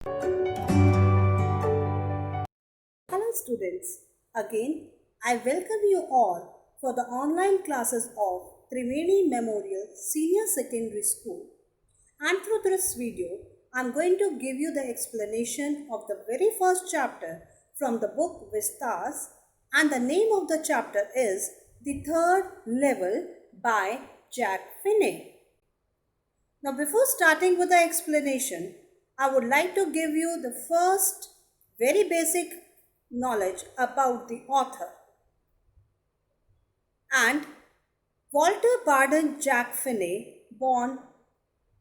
Hello students, again I welcome you all for the online classes of Triveni Memorial Senior Secondary School. And through this video, I am going to give you the explanation of the very first chapter from the book Vistas, and the name of the chapter is The Third Level by Jack Finney. Now before starting with the explanation, I would like to give you the first very basic knowledge about the author. And Walter Barden Jack Finney, born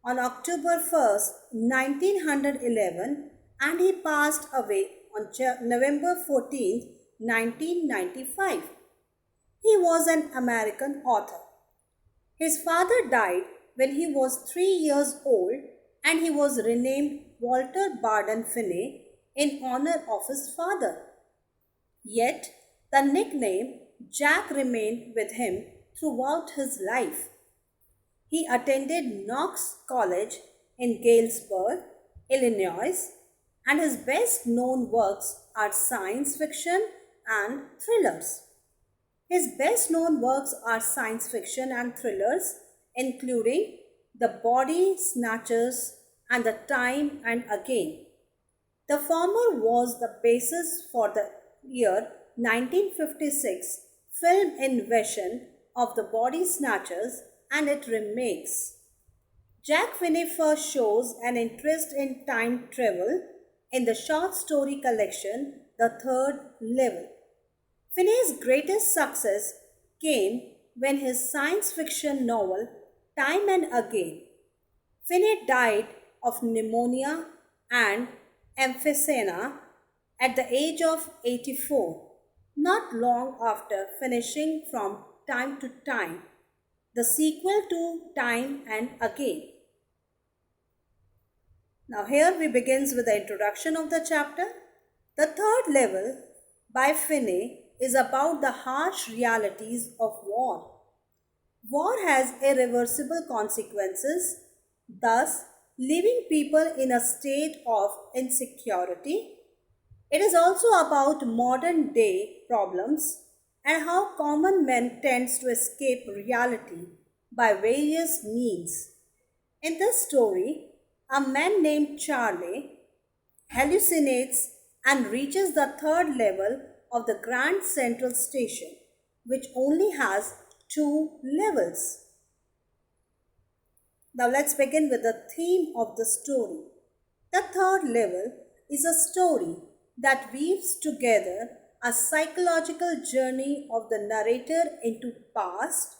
on October 1st, 1911, and he passed away on November 14th, 1995. He was an American author. His father died when he was 3 years old, and he was renamed Walter Barden Finney in honor of his father. Yet, the nickname Jack remained with him throughout his life. He attended Knox College in Galesburg, Illinois, and his best known works are science fiction and thrillers. His best known works are science fiction and thrillers, including The Body Snatchers and The Time and Again. The former was the basis for the year 1956 film invasion of The Body Snatchers and its remakes. Jack Finney first shows an interest in time travel in the short story collection The Third Level. Finney's greatest success came when his science fiction novel Time and Again. Finney died of pneumonia and emphysema at the age of 84, not long after finishing From Time to Time, the sequel to Time and Again. Now here we begins with the introduction of the chapter. The Third Level by Finney is about the harsh realities of war. War has irreversible consequences, thus leaving people in a state of insecurity. It is also about modern day problems and how common man tends to escape reality by various means. In this story, a man named Charlie hallucinates and reaches the third level of the Grand Central Station, which only has 2 levels. Now let's begin with the theme of the story. The third level is a story that weaves together a psychological journey of the narrator into past,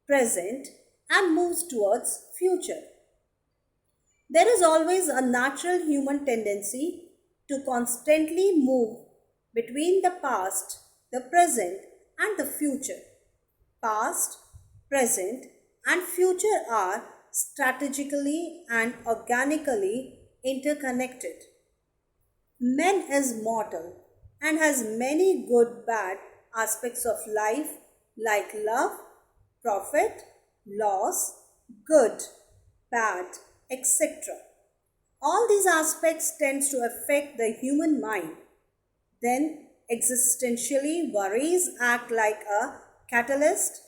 present, and moves towards future. There is always a natural human tendency to constantly move between the past, the present, and the future. Past, present, and future are strategically and organically interconnected. Man is mortal and has many good bad aspects of life like love, profit, loss, good, bad, etc. All these aspects tends to affect the human mind. Then existentially worries act like a catalyst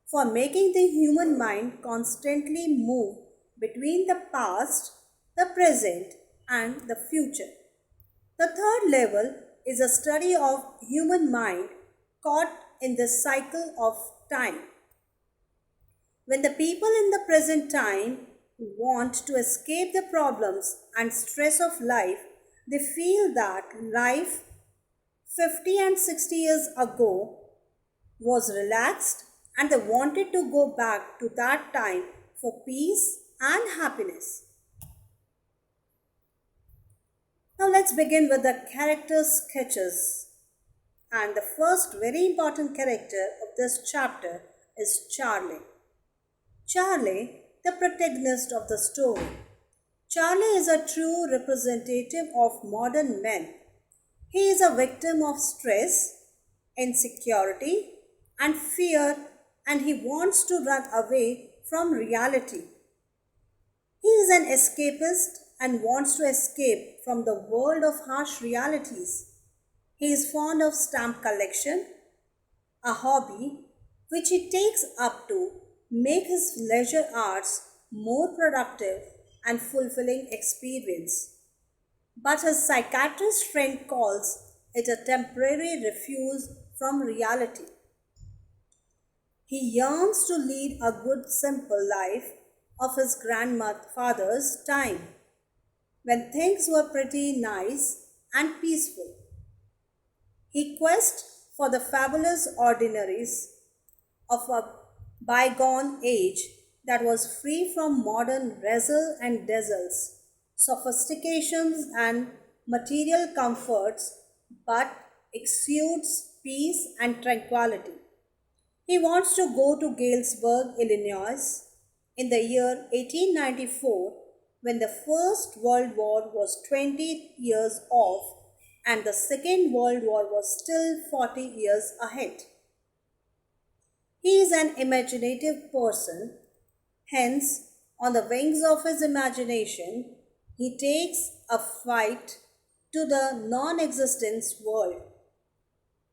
for making the human mind constantly move between the past, the present, and the future. The third level is a study of human mind caught in the cycle of time. When the people in the present time want to escape the problems and stress of life, they feel that life 50 and 60 years ago was relaxed and they wanted to go back to that time for peace and happiness. Now let's begin with the character sketches. And the first very important character of this chapter is Charlie. Charlie, the protagonist of the story. Charlie is a true representative of modern men. He is a victim of stress, insecurity, and fear, and he wants to run away from reality. He is an escapist and wants to escape from the world of harsh realities. He is fond of stamp collection, a hobby which he takes up to make his leisure hours more productive and fulfilling experience. But his psychiatrist friend calls it a temporary refuge from reality. He yearns to lead a good, simple life of his grandfather's time when things were pretty nice and peaceful. He quests for the fabulous ordinaries of a bygone age that was free from modern razzle and dazzles, sophistications, and material comforts, but exudes peace and tranquility. He wants to go to Galesburg, Illinois in the year 1894 when the First World War was 20 years off and the Second World War was still 40 years ahead. He is an imaginative person, hence, on the wings of his imagination, he takes a flight to the non existent world,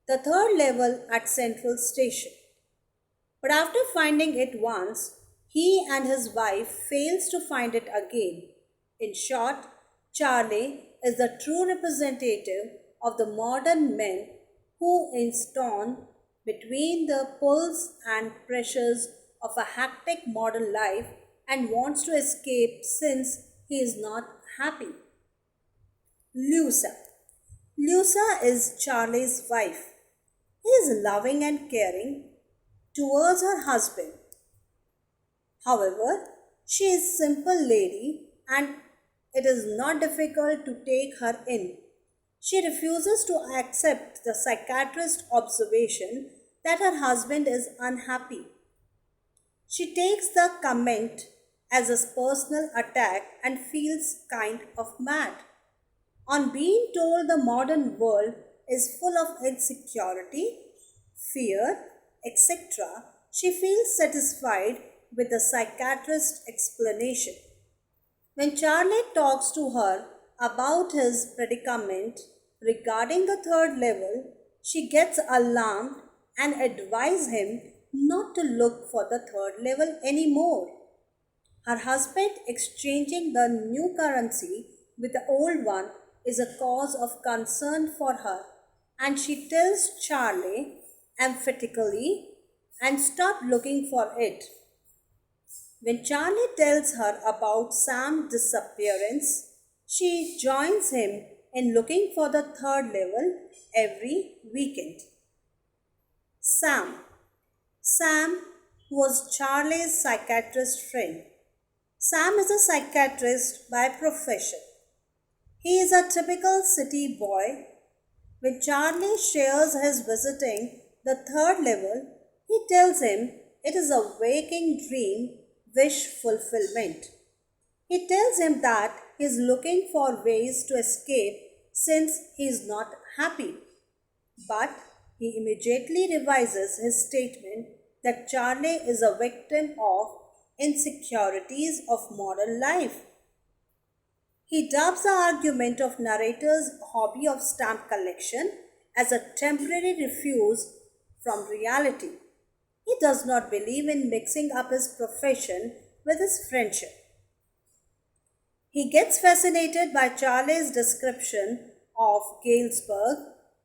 the third level at Central Station. But after finding it once, he and his wife fails to find it again. In short, Charlie is the true representative of the modern men who is torn between the pulls and pressures of a hectic modern life and wants to escape since he is not happy. Lusa. Lusa is Charlie's wife. He is loving and caring towards her husband. However, she is simple lady and it is not difficult to take her in. She refuses to accept the psychiatrist's observation that her husband is unhappy. She takes the comment as a personal attack and feels kind of mad. On being told the modern world is full of insecurity, fear, etc., she feels satisfied with the psychiatrist's explanation. When Charlie talks to her about his predicament regarding the third level, she gets alarmed and advises him not to look for the third level anymore. Her husband exchanging the new currency with the old one is a cause of concern for her, and she tells Charlie emphatically and stop looking for it. When Charlie tells her about Sam's disappearance, she joins him in looking for the third level every weekend. Sam. Sam was Charlie's psychiatrist friend. Sam is a psychiatrist by profession. He is a typical city boy. When Charlie shares his visiting the third level, he tells him it is a waking dream wish fulfillment. He tells him that he is looking for ways to escape since he is not happy. But he immediately revises his statement that Charlie is a victim of insecurities of modern life. He dubs the argument of narrator's hobby of stamp collection as a temporary refuge from reality. He does not believe in mixing up his profession with his friendship. He gets fascinated by Charlie's description of Galesburg,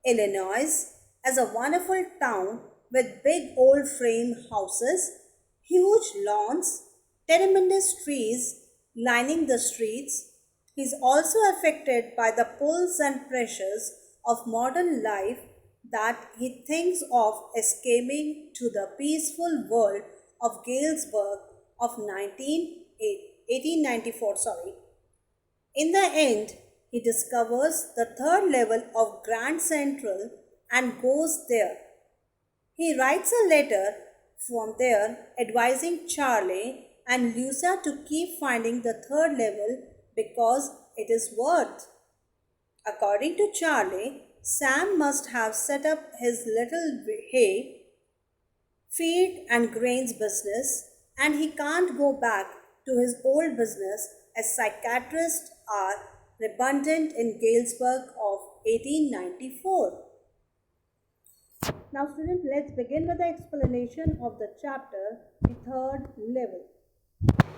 Illinois, as a wonderful town with big old frame houses, huge lawns, tremendous trees lining the streets. He is also affected by the pulls and pressures of modern life that he thinks of escaping to the peaceful world of Galesburg of 1894. In the end, he discovers the third level of Grand Central and goes there. He writes a letter from there advising Charlie and Lusa to keep finding the third level because it is worth. According to Charlie, Sam must have set up his little hay, feed and grains business and he can't go back to his old business as psychiatrist are redundant in Galesburg of 1894. Now students, let's begin with the explanation of the chapter, the third level.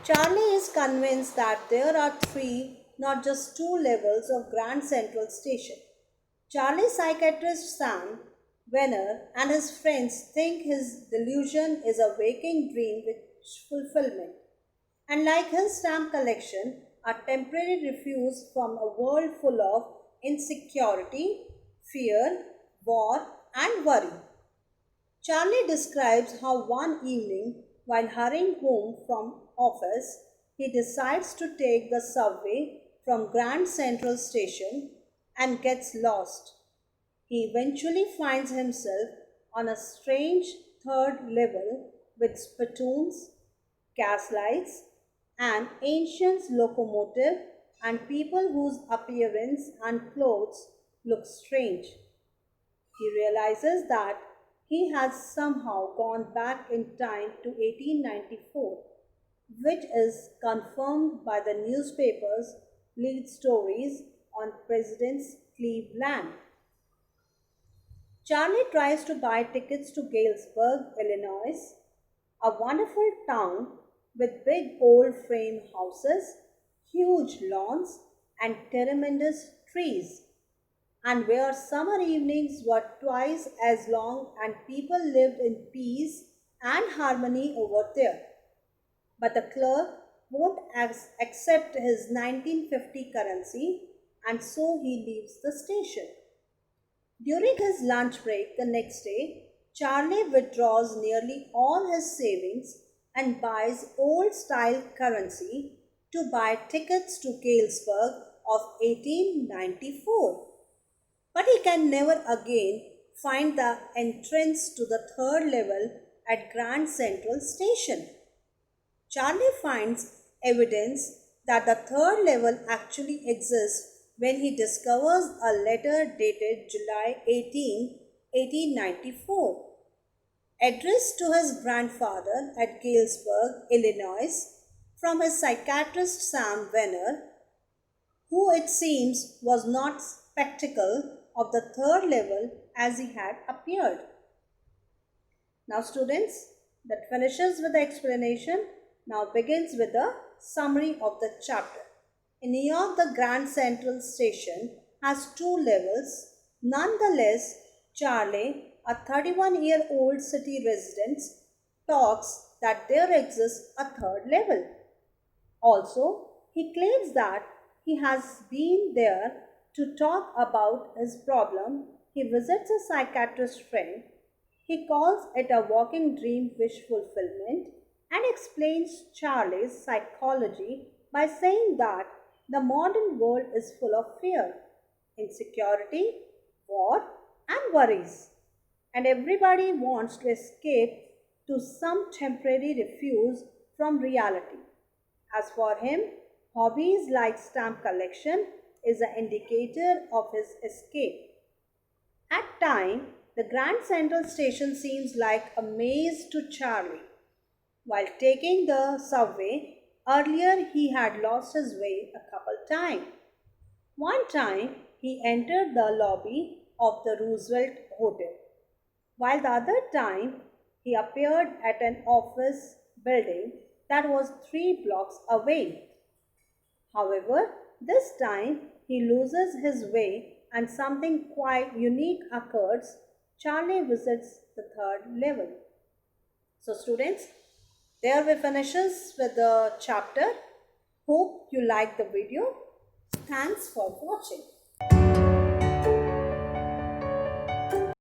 Charlie is convinced that there are three, not just two levels of Grand Central Station. Charlie's psychiatrist Sam Venner and his friends think his delusion is a waking dream with fulfillment, and like his stamp collection, a temporary refuge from a world full of insecurity, fear, war, and worry. Charlie describes how one evening, while hurrying home from office, he decides to take the subway from Grand Central Station and gets lost. He eventually finds himself on a strange third level with spittoons, gaslights, an ancient locomotive, and people whose appearance and clothes look strange. He realizes that he has somehow gone back in time to 1894, which is confirmed by the newspaper's lead stories on President's Cleveland. Charlie tries to buy tickets to Galesburg, Illinois, a wonderful town with big old frame houses, huge lawns, and tremendous trees, and where summer evenings were twice as long and people lived in peace and harmony over there. But the clerk won't accept his 1950 currency, and so he leaves the station. During his lunch break the next day, Charlie withdraws nearly all his savings and buys old style currency to buy tickets to Galesburg of 1894. But he can never again find the entrance to the third level at Grand Central Station. Charlie finds evidence that the third level actually exists when he discovers a letter dated July 18, 1894, addressed to his grandfather at Galesburg, Illinois, from his psychiatrist Sam Venner, who it seems was not spectacle of the third level as he had appeared. Now students, that finishes with the explanation. Now begins with the summary of the chapter. In New York, the Grand Central Station has two levels. Nonetheless, Charlie, a 31-year-old city resident, talks that there exists a third level. Also, he claims that he has been there to talk about his problem. He visits a psychiatrist friend. He calls it a walking dream wish fulfillment and explains Charlie's psychology by saying that the modern world is full of fear, insecurity, war, and worries, and everybody wants to escape to some temporary refuge from reality. As for him, hobbies like stamp collection is an indicator of his escape. At times, the Grand Central Station seems like a maze to Charlie. While taking the subway, earlier he had lost his way a couple times. One time, he entered the lobby of the Roosevelt Hotel, while the other time, he appeared at an office building that was 3 blocks away. However, this time he loses his way and something quite unique occurs. Charlie visits the third level. So students, there we finishes with the chapter. Hope you like the video. Thanks for watching.